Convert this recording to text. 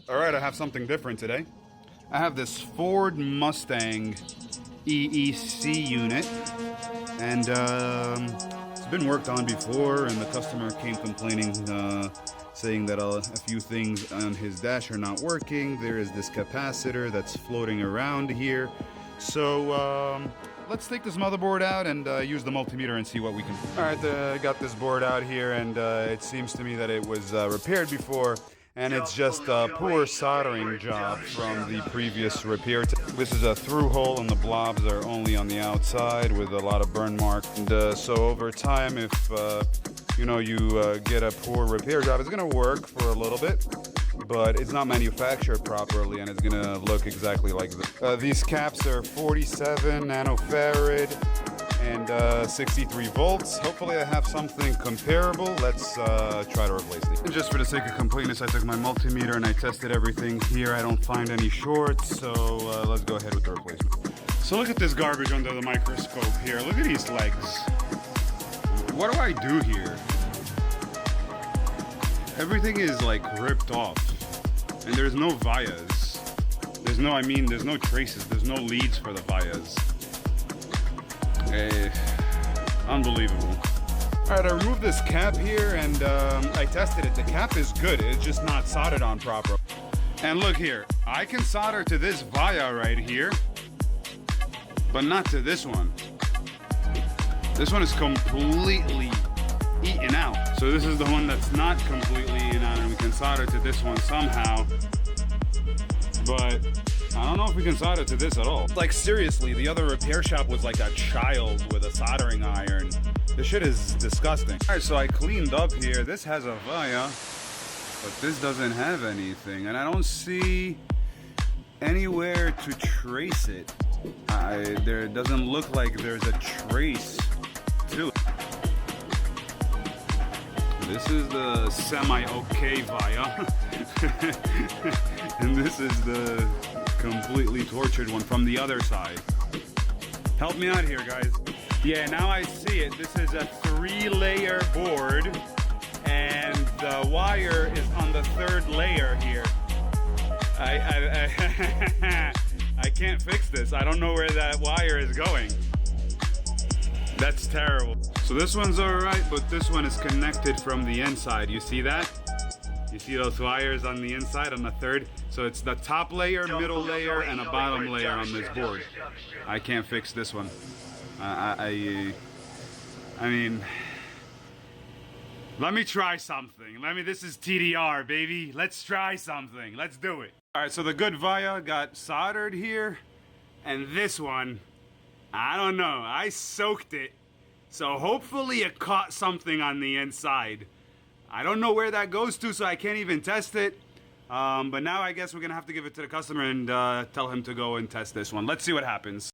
Alright, I have something different today. I have this Ford Mustang EEC unit, and it's been worked on before, and the customer came complaining, saying that a few things on his dash are not working. There is this capacitor that's floating around here. So let's take this motherboard out and use the multimeter and see what we can. Alright, I got this board out here, and it seems to me that it was repaired before, and it's just a poor soldering job from the previous repair. This is a through hole, and the blobs are only on the outside with a lot of burn marks. And so over time, if you know, you get a poor repair job, it's gonna work for a little bit, but it's not manufactured properly, and it's gonna look exactly like this. These caps are 47 nanofarad and 63 volts. Hopefully I have something comparable. Let's try to replace these. And just for the sake of completeness, I took my multimeter and I tested everything here. I don't find any shorts, so let's go ahead with the replacement. So look at this garbage under the microscope here. Look at these legs. What do I do here? Everything is like ripped off, and there's no vias. There's no traces. There's no leads for the vias. Unbelievable. Alright, I removed this cap here, and I tested it. The cap is good. It's just not soldered on proper. And look here, I can solder to this via right here, but not to this one. This one is completely eaten out. So this is the one that's not completely eaten out, and we can solder to this one somehow. But I don't know if we can solder to this at all. Like seriously, the other repair shop was like a child with a soldering iron. This shit is disgusting. Alright, so I cleaned up here. This has a via, but this doesn't have anything. And I don't see anywhere to trace it. There doesn't look like there's a trace to it. This is the semi-okay via. And this is the completely tortured one from the other side. Help me out here, guys. Yeah, now I see it. This is a 3-layer board, and the wire is on the 3rd layer here. I can't fix this. I don't know where that wire is going. That's terrible. So this one's alright, but this one is connected from the inside. You see that? You see those wires on the inside on the 3rd? So it's the top layer, middle layer, and a bottom layer on this board. I can't fix this one. I mean, let me try something. This is TDR, baby. Let's try something. Let's do it. Alright, so the good via got soldered here, and this one, I don't know. I soaked it. So hopefully it caught something on the inside. I don't know where that goes to, so I can't even test it. But now I guess we're gonna have to give it to the customer and tell him to go and test this one. Let's see what happens.